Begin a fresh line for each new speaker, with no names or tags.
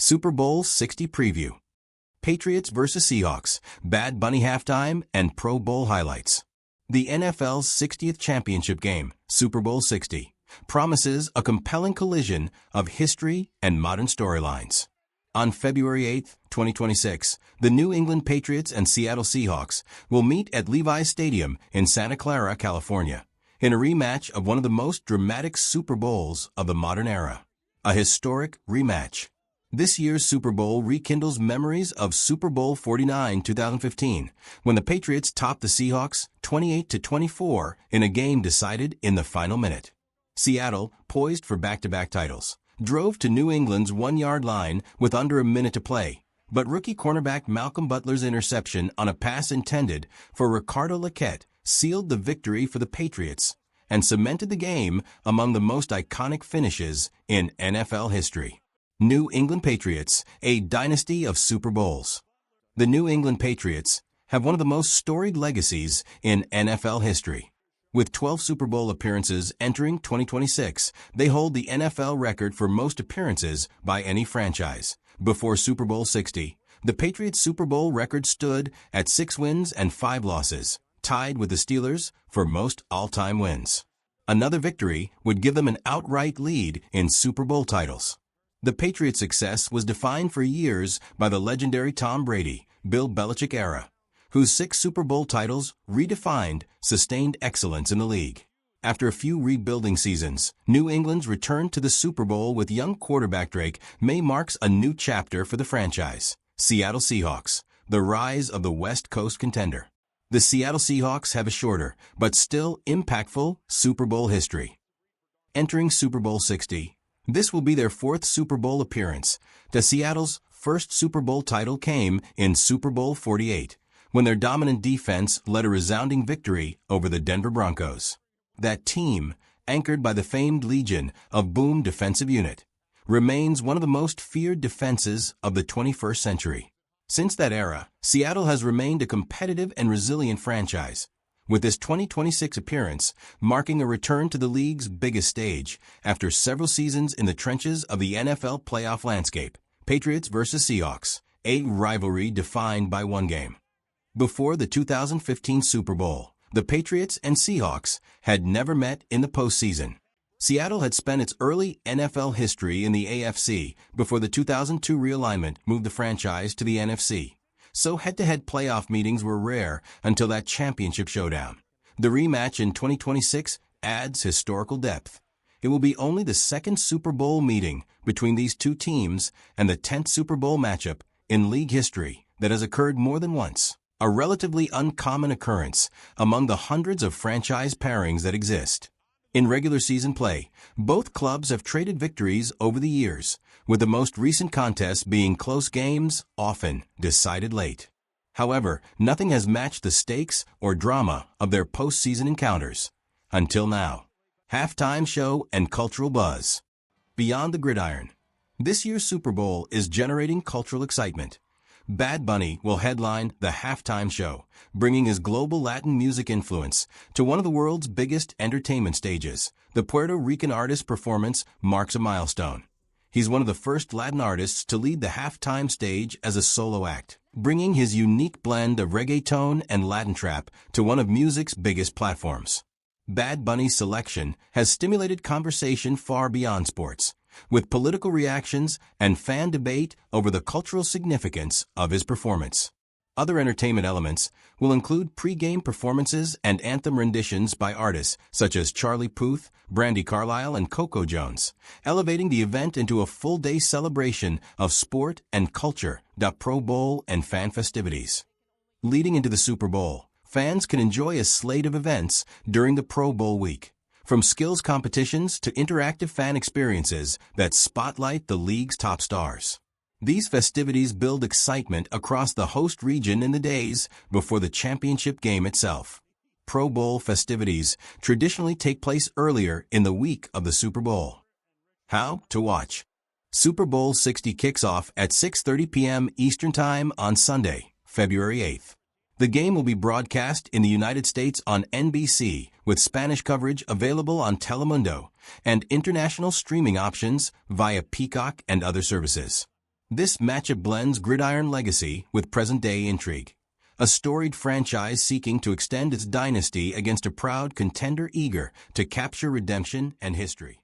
Super Bowl 60 Preview. Patriots vs. Seahawks, Bad Bunny Halftime, and Pro Bowl Highlights. The NFL's 60th championship game, Super Bowl 60, promises a compelling collision of history and modern storylines. On February 8, 2026, the New England Patriots and Seattle Seahawks will meet at Levi's Stadium in Santa Clara, California, in a rematch of one of the most dramatic Super Bowls of the modern era. A historic rematch. This year's Super Bowl rekindles memories of Super Bowl 49 2015, when the Patriots topped the Seahawks 28-24 in a game decided in the final minute. Seattle, poised for back-to-back titles, drove to New England's one-yard line with under a minute to play, but rookie cornerback Malcolm Butler's interception on a pass intended for Ricardo Laquette sealed the victory for the Patriots and cemented the game among the most iconic finishes in NFL history. New England Patriots, a dynasty of Super Bowls. The New England Patriots have one of the most storied legacies in NFL history. With 12 Super Bowl appearances entering 2026, they hold the NFL record for most appearances by any franchise. Before Super Bowl 60, the Patriots' Super Bowl record stood at 6 wins and 5 losses, tied with the Steelers for most all-time wins. Another victory would give them an outright lead in Super Bowl titles. The Patriots' success was defined for years by the legendary Tom Brady, Bill Belichick era, whose 6 Super Bowl titles redefined sustained excellence in the league. After a few rebuilding seasons, New England's return to the Super Bowl with young quarterback Drake May marks a new chapter for the franchise. Seattle Seahawks, the rise of the West Coast contender. The Seattle Seahawks have a shorter, but still impactful, Super Bowl history. Entering Super Bowl 60, this will be their 4th Super Bowl appearance. The Seattle's first Super Bowl title came in Super Bowl 48, when their dominant defense led a resounding victory over the Denver Broncos. That team, anchored by the famed Legion of Boom defensive unit, remains one of the most feared defenses of the 21st century. Since that era, Seattle has remained a competitive and resilient franchise, with this 2026 appearance marking a return to the league's biggest stage after several seasons in the trenches of the NFL playoff landscape. Patriots vs. Seahawks, a rivalry defined by one game. Before the 2015 Super Bowl, the Patriots and Seahawks had never met in the postseason. Seattle had spent its early NFL history in the AFC before the 2002 realignment moved the franchise to the NFC. So head-to-head playoff meetings were rare until that championship showdown. The rematch in 2026 adds historical depth. It will be only the 2nd Super Bowl meeting between these two teams and the 10th Super Bowl matchup in league history that has occurred more than once. A relatively uncommon occurrence among the hundreds of franchise pairings that exist. In regular season play, both clubs have traded victories over the years, with the most recent contests being close games, often decided late. However, nothing has matched the stakes or drama of their postseason encounters. Until now. Halftime show and cultural buzz. Beyond the gridiron. This year's Super Bowl is generating cultural excitement. Bad Bunny will headline the halftime show, bringing his global Latin music influence to one of the world's biggest entertainment stages. The Puerto Rican artist's performance marks a milestone. He's one of the first Latin artists to lead the halftime stage as a solo act, bringing his unique blend of reggaeton and Latin trap to one of music's biggest platforms. Bad Bunny's selection has stimulated conversation far beyond sports, with political reactions and fan debate over the cultural significance of his performance. Other entertainment elements will include pre-game performances and anthem renditions by artists such as Charlie Puth, Brandi Carlile, and Coco Jones, elevating the event into a full-day celebration of sport and culture. The Pro Bowl and fan festivities. Leading into the Super Bowl, fans can enjoy a slate of events during the Pro Bowl week. From skills competitions to interactive fan experiences that spotlight the league's top stars. These festivities build excitement across the host region in the days before the championship game itself. Pro Bowl festivities traditionally take place earlier in the week of the Super Bowl. How to watch. Super Bowl 60 kicks off at 6:30 p.m. Eastern Time on Sunday, February 8th. The game will be broadcast in the United States on NBC, with Spanish coverage available on Telemundo, and international streaming options via Peacock and other services. This matchup blends gridiron legacy with present-day intrigue. A storied franchise seeking to extend its dynasty against a proud contender eager to capture redemption and history.